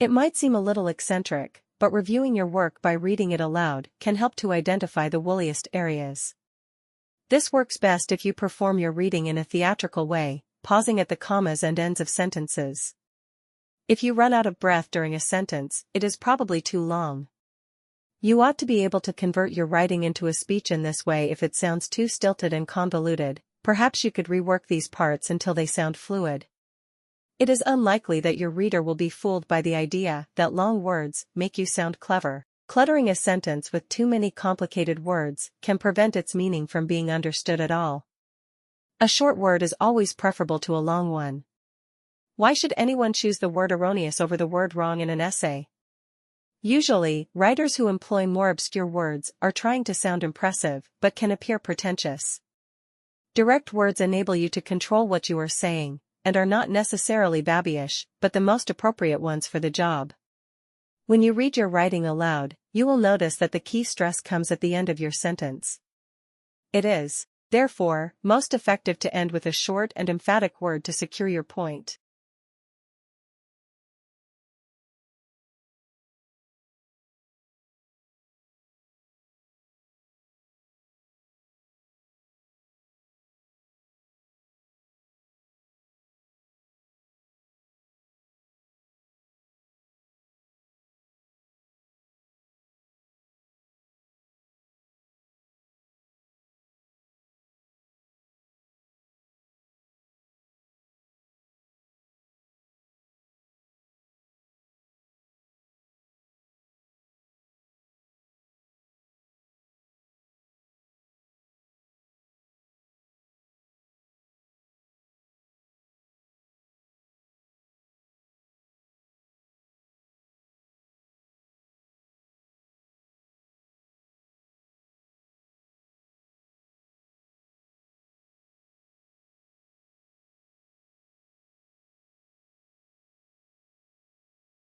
It might seem a little eccentric, but reviewing your work by reading it aloud can help to identify the woolliest areas. This works best if you perform your reading in a theatrical way, pausing at the commas and ends of sentences. If you run out of breath during a sentence, it is probably too long. You ought to be able to convert your writing into a speech in this way. If it sounds too stilted and convoluted, perhaps you could rework these parts until they sound fluid. It is unlikely that your reader will be fooled by the idea that long words make you sound clever. Cluttering a sentence with too many complicated words can prevent its meaning from being understood at all. A short word is always preferable to a long one. Why should anyone choose the word erroneous over the word wrong in an essay? Usually, writers who employ more obscure words are trying to sound impressive but can appear pretentious. Direct words enable you to control what you are saying, and are not necessarily babyish, but the most appropriate ones for the job. When you read your writing aloud, you will notice that the key stress comes at the end of your sentence. It is, therefore, most effective to end with a short and emphatic word to secure your point.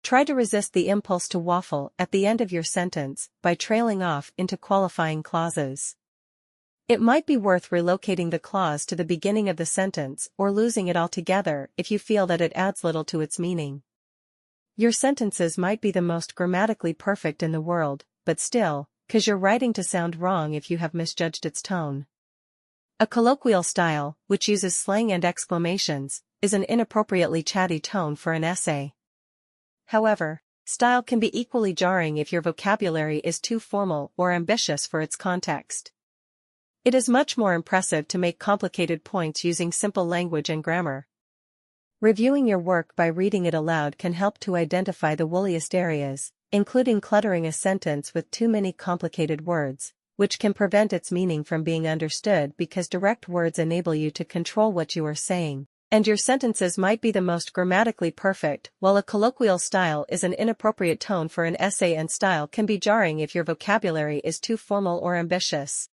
Try to resist the impulse to waffle at the end of your sentence by trailing off into qualifying clauses. It might be worth relocating the clause to the beginning of the sentence or losing it altogether if you feel that it adds little to its meaning. Your sentences might be the most grammatically perfect in the world, but still, 'cause you're writing to sound wrong if you have misjudged its tone. A colloquial style, which uses slang and exclamations, is an inappropriately chatty tone for an essay. However, style can be equally jarring if your vocabulary is too formal or ambitious for its context. It is much more impressive to make complicated points using simple language and grammar. Reviewing your work by reading it aloud can help to identify the woolliest areas, including cluttering a sentence with too many complicated words, which can prevent its meaning from being understood because direct words enable you to control what you are saying. And your sentences might be the most grammatically perfect, while a colloquial style is an inappropriate tone for an essay, and style can be jarring if your vocabulary is too formal or ambitious.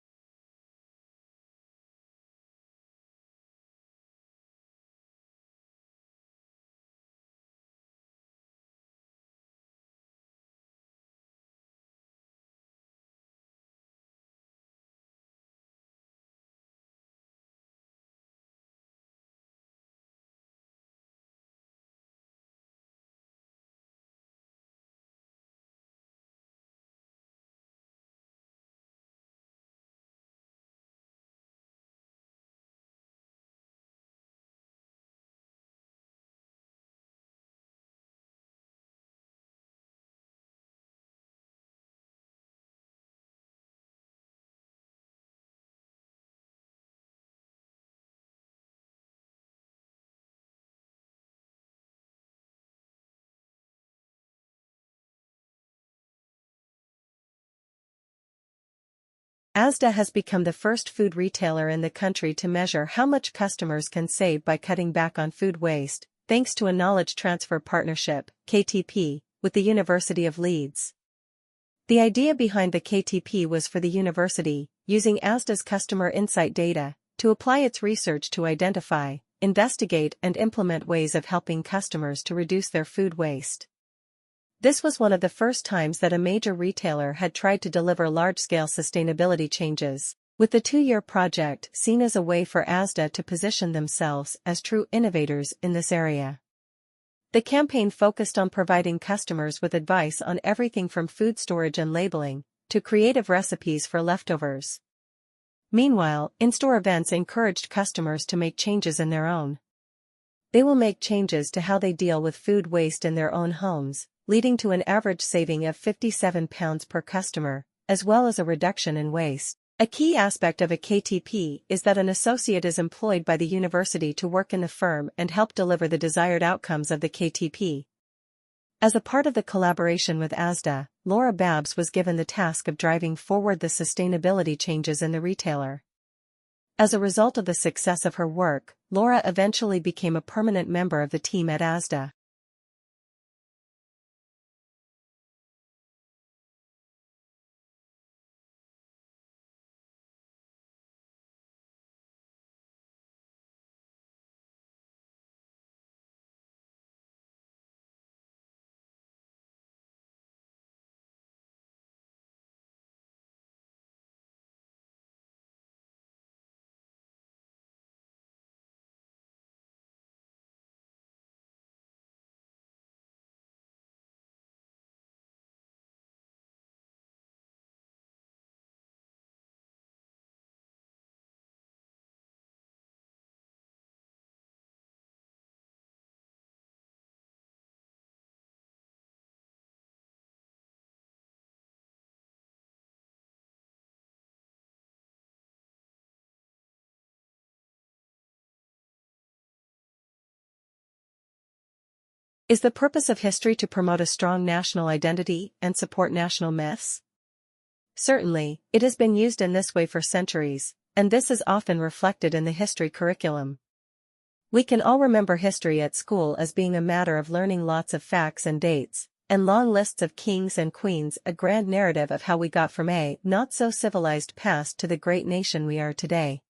Asda has become the first food retailer in the country to measure how much customers can save by cutting back on food waste, thanks to a knowledge transfer partnership, KTP, with the University of Leeds. The idea behind the KTP was for the university, using Asda's customer insight data, to apply its research to identify, investigate and implement ways of helping customers to reduce their food waste. This was one of the first times that a major retailer had tried to deliver large-scale sustainability changes, with the 2-year project seen as a way for Asda to position themselves as true innovators in this area. The campaign focused on providing customers with advice on everything from food storage and labeling, to creative recipes for leftovers. Meanwhile, in-store events encouraged customers to make changes in their own. They will make changes to how they deal with food waste in their own homes, leading to an average saving of £57 per customer, as well as a reduction in waste. A key aspect of a KTP is that an associate is employed by the university to work in the firm and help deliver the desired outcomes of the KTP. As a part of the collaboration with ASDA, Laura Babs was given the task of driving forward the sustainability changes in the retailer. As a result of the success of her work, Laura eventually became a permanent member of the team at ASDA. Is the purpose of history to promote a strong national identity and support national myths? Certainly, it has been used in this way for centuries, and this is often reflected in the history curriculum. We can all remember history at school as being a matter of learning lots of facts and dates, and long lists of kings and queens, a grand narrative of how we got from a not-so-civilized past to the great nation we are today.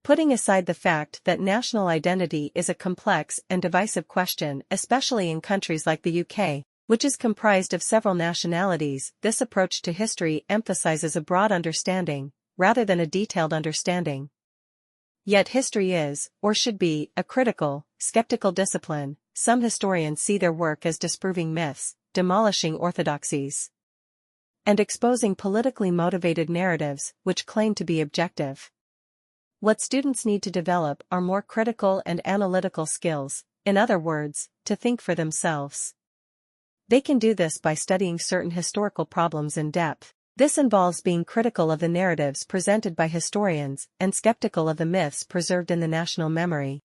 Putting aside the fact that national identity is a complex and divisive question, especially in countries like the UK, which is comprised of several nationalities, this approach to history emphasizes a broad understanding, rather than a detailed understanding. Yet history is, or should be, a critical, skeptical discipline. Some historians see their work as disproving myths, demolishing orthodoxies, and exposing politically motivated narratives which claim to be objective. What students need to develop are more critical and analytical skills, in other words, to think for themselves. They can do this by studying certain historical problems in depth. This involves being critical of the narratives presented by historians and skeptical of the myths preserved in the national memory.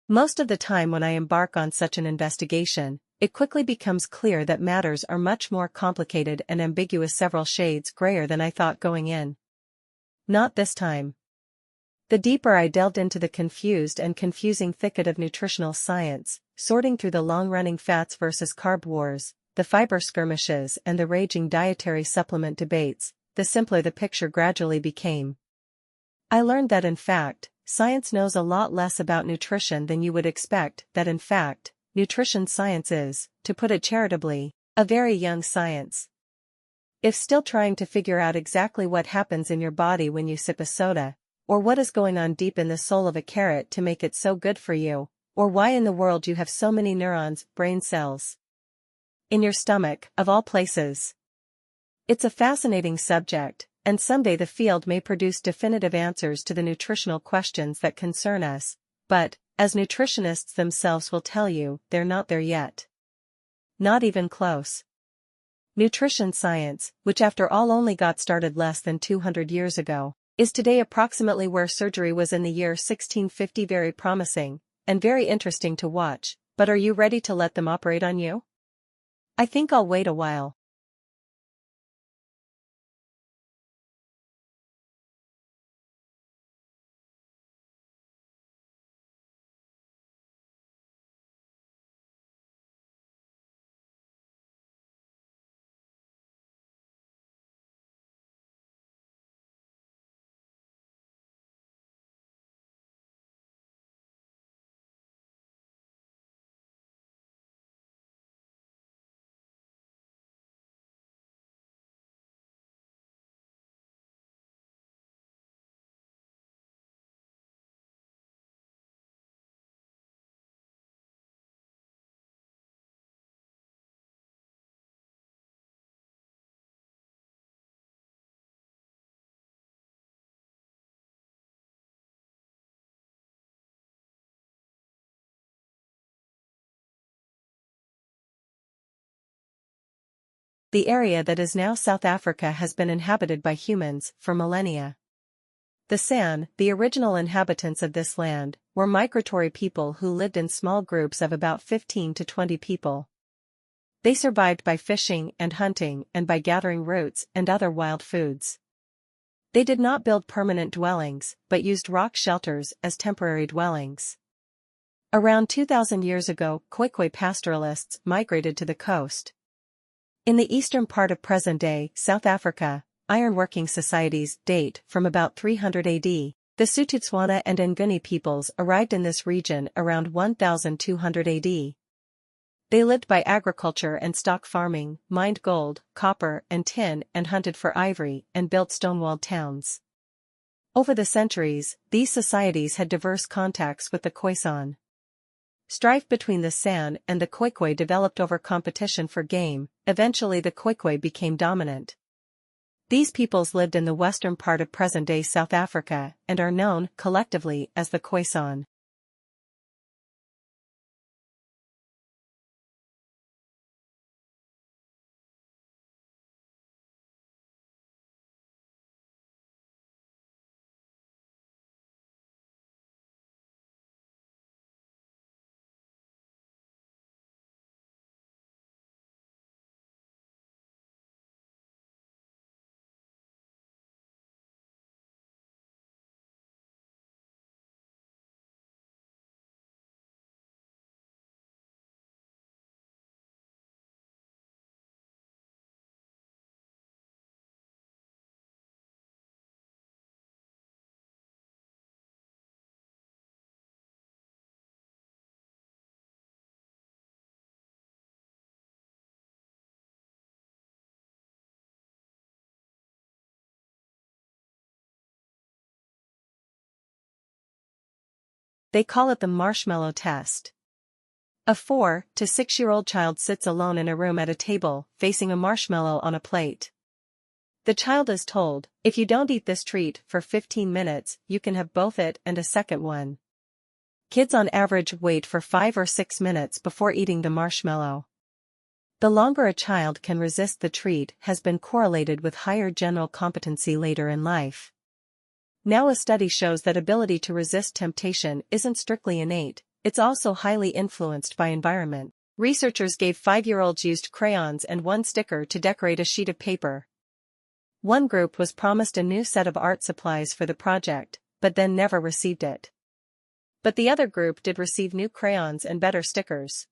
Most of the time when I embark on such an investigation, it quickly becomes clear that matters are much more complicated and ambiguous, several shades grayer than I thought going in. Not this time. The deeper I delved into the confused and confusing thicket of nutritional science, sorting through the long-running fats versus carb wars, the fiber skirmishes and the raging dietary supplement debates, the simpler the picture gradually became. I learned that in fact, science knows a lot less about nutrition than you would expect, that in fact, nutrition science is, to put it charitably, a very young science. If still trying to figure out exactly what happens in your body when you sip a soda, or what is going on deep in the soul of a carrot to make it so good for you, or why in the world you have so many neurons, brain cells, in your stomach, of all places. It's a fascinating subject, and someday the field may produce definitive answers to the nutritional questions that concern us, but, as nutritionists themselves will tell you, they're not there yet. Not even close. Nutrition science, which after all only got started less than 200 years ago, is today approximately where surgery was in the year 1650. Very promising, and very interesting to watch, but are you ready to let them operate on you? I think I'll wait a while. The area that is now South Africa has been inhabited by humans for millennia. The San, the original inhabitants of this land, were migratory people who lived in small groups of about 15 to 20 people. They survived by fishing and hunting and by gathering roots and other wild foods. They did not build permanent dwellings, but used rock shelters as temporary dwellings. Around 2,000 years ago, Khoikhoi pastoralists migrated to the coast. In the eastern part of present-day South Africa, ironworking societies date from about 300 AD. The Sotho-Tswana and Nguni peoples arrived in this region around 1200 AD. They lived by agriculture and stock farming, mined gold, copper, and tin, and hunted for ivory, and built stone-walled towns. Over the centuries, these societies had diverse contacts with the Khoisan. Strife between the San and the Khoikhoi developed over competition for game. Eventually the Khoikhoi became dominant. These peoples lived in the western part of present-day South Africa, and are known, collectively, as the Khoisan. They call it the marshmallow test. A 4 to 6-year-old child sits alone in a room at a table, facing a marshmallow on a plate. The child is told, if you don't eat this treat for 15 minutes, you can have both it and a second one. Kids on average wait for 5 or 6 minutes before eating the marshmallow. The longer a child can resist the treat has been correlated with higher general competency later in life. Now a study shows that ability to resist temptation isn't strictly innate, it's also highly influenced by environment. Researchers gave 5-year-olds used crayons and one sticker to decorate a sheet of paper. One group was promised a new set of art supplies for the project, but then never received it. But the other group did receive new crayons and better stickers.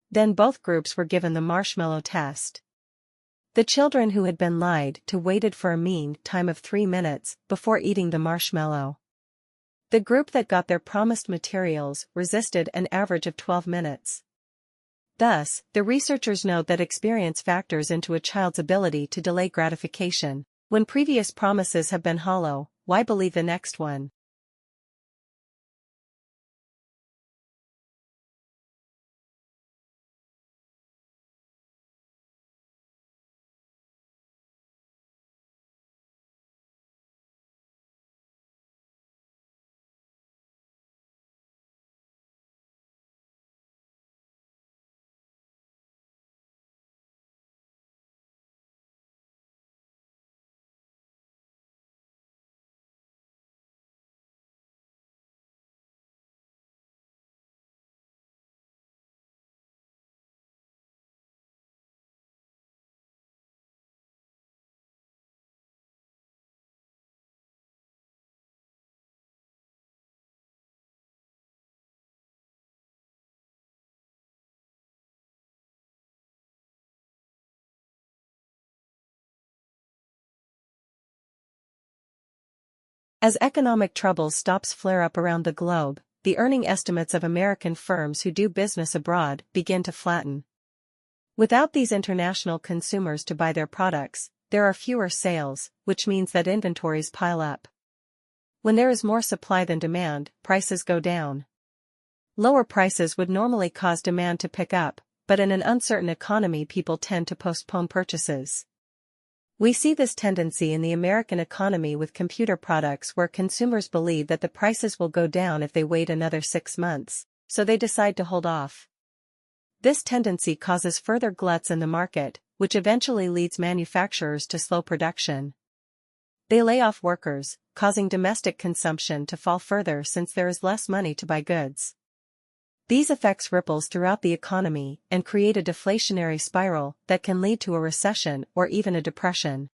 Then both groups were given the marshmallow test. The children who had been lied to waited for a mean time of 3 minutes before eating the marshmallow. The group that got their promised materials resisted an average of 12 minutes. Thus, the researchers note that experience factors into a child's ability to delay gratification. When previous promises have been hollow, why believe the next one? As economic troubles stops flare up around the globe, the earning estimates of American firms who do business abroad begin to flatten. Without these international consumers to buy their products, there are fewer sales, which means that inventories pile up. When there is more supply than demand, prices go down. Lower prices would normally cause demand to pick up, but in an uncertain economy people tend to postpone purchases. We see this tendency in the American economy with computer products where consumers believe that the prices will go down if they wait another 6 months, so they decide to hold off. This tendency causes further gluts in the market, which eventually leads manufacturers to slow production. They lay off workers, causing domestic consumption to fall further since there is less money to buy goods. These effects ripples throughout the economy and create a deflationary spiral that can lead to a recession or even a depression.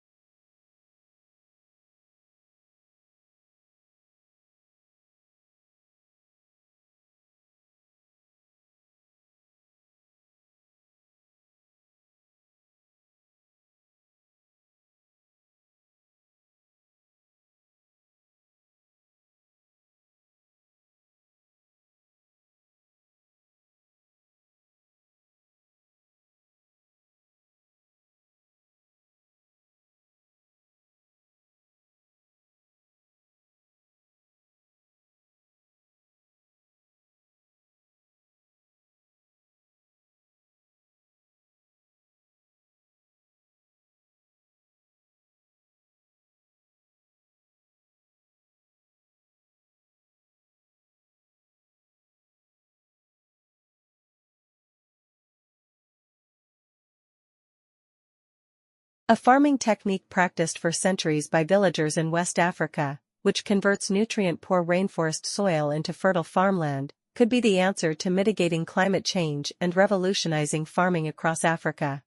A farming technique practiced for centuries by villagers in West Africa, which converts nutrient-poor rainforest soil into fertile farmland, could be the answer to mitigating climate change and revolutionizing farming across Africa.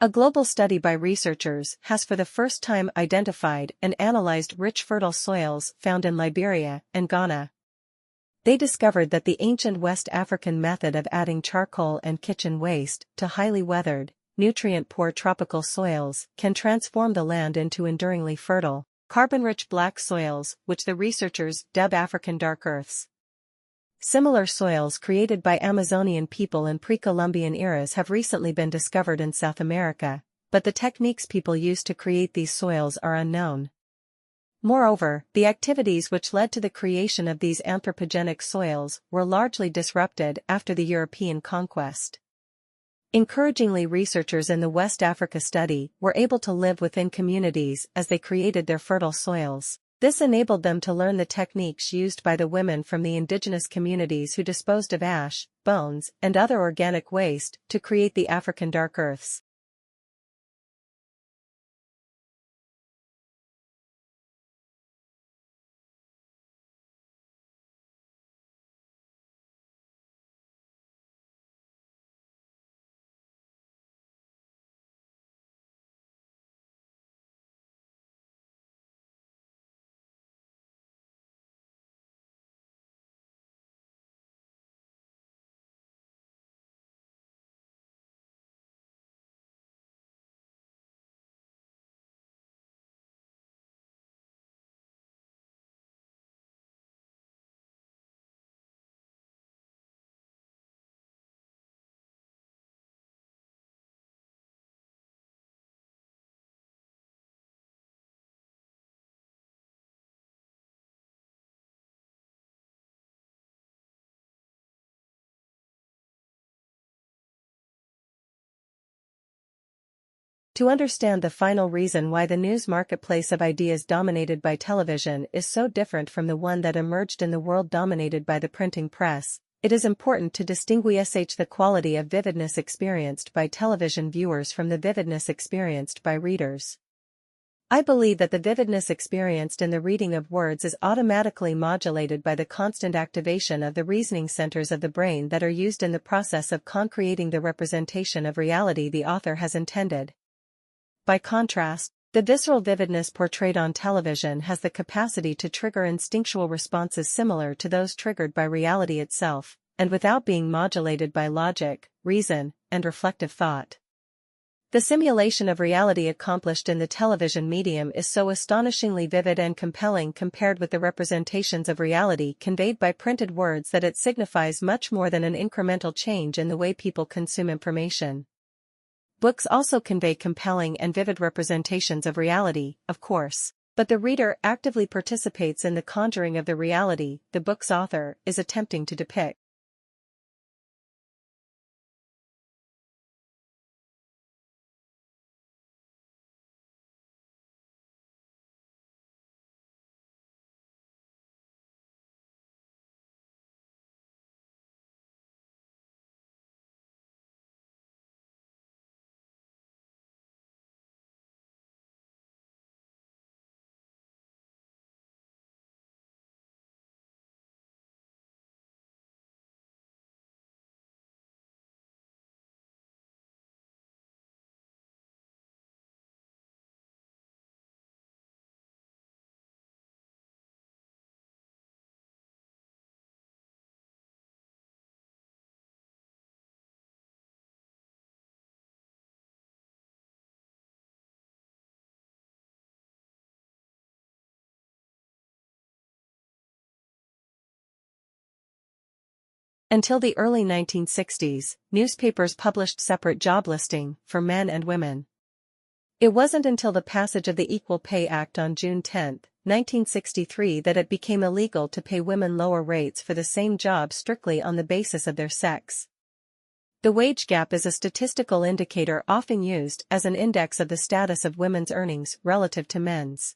A global study by researchers has for the first time identified and analyzed rich fertile soils found in Liberia and Ghana. They discovered that the ancient West African method of adding charcoal and kitchen waste to highly weathered, nutrient-poor tropical soils can transform the land into enduringly fertile, carbon-rich black soils, which the researchers dub African dark earths. Similar soils created by Amazonian people in pre-Columbian eras have recently been discovered in South America, but the techniques people used to create these soils are unknown. Moreover, the activities which led to the creation of these anthropogenic soils were largely disrupted after the European conquest. Encouragingly, researchers in the West Africa study were able to live within communities as they created their fertile soils. This enabled them to learn the techniques used by the women from the indigenous communities who disposed of ash, bones, and other organic waste to create the African dark earths. To understand the final reason why the news marketplace of ideas dominated by television is so different from the one that emerged in the world dominated by the printing press, it is important to distinguish the quality of vividness experienced by television viewers from the vividness experienced by readers. I believe that the vividness experienced in the reading of words is automatically modulated by the constant activation of the reasoning centers of the brain that are used in the process of concreting the representation of reality the author has intended. By contrast, the visceral vividness portrayed on television has the capacity to trigger instinctual responses similar to those triggered by reality itself, and without being modulated by logic, reason, and reflective thought. The simulation of reality accomplished in the television medium is so astonishingly vivid and compelling compared with the representations of reality conveyed by printed words that it signifies much more than an incremental change in the way people consume information. Books also convey compelling and vivid representations of reality, of course, but the reader actively participates in the conjuring of the reality the book's author is attempting to depict. Until the early 1960s, newspapers published separate job listing for men and women. It wasn't until the passage of the Equal Pay Act on June 10, 1963 that it became illegal to pay women lower rates for the same job strictly on the basis of their sex. The wage gap is a statistical indicator often used as an index of the status of women's earnings relative to men's.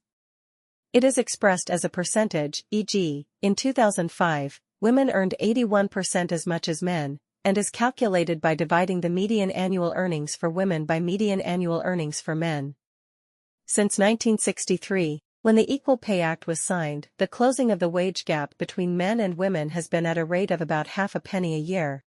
It is expressed as a percentage, e.g., in 2005, women earned 81% as much as men, and is calculated by dividing the median annual earnings for women by median annual earnings for men. Since 1963, when the Equal Pay Act was signed, the closing of the wage gap between men and women has been at a rate of about half a penny a year.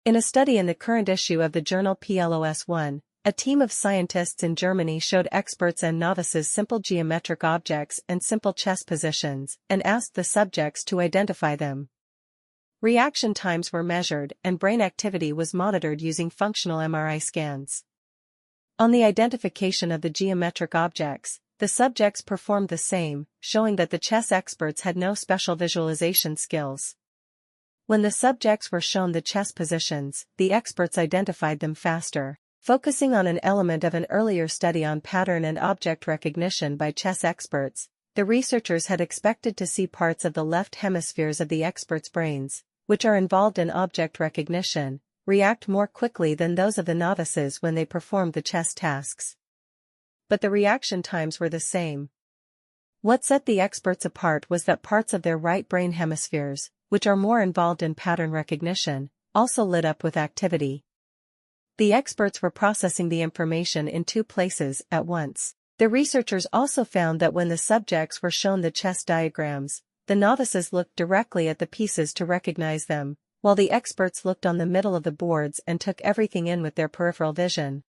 In a study in the current issue of the journal PLOS One, a team of scientists in Germany showed experts and novices simple geometric objects and simple chess positions, and asked the subjects to identify them. Reaction times were measured and brain activity was monitored using functional MRI scans. On the identification of the geometric objects, the subjects performed the same, showing that the chess experts had no special visualization skills. When the subjects were shown the chess positions, the experts identified them faster. Focusing on an element of an earlier study on pattern and object recognition by chess experts, the researchers had expected to see parts of the left hemispheres of the experts' brains, which are involved in object recognition, react more quickly than those of the novices when they performed the chess tasks. But the reaction times were the same. What set the experts apart was that parts of their right brain hemispheres, which are more involved in pattern recognition, also lit up with activity. The experts were processing the information in two places at once. The researchers also found that when the subjects were shown the chess diagrams, the novices looked directly at the pieces to recognize them, while the experts looked on the middle of the boards and took everything in with their peripheral vision.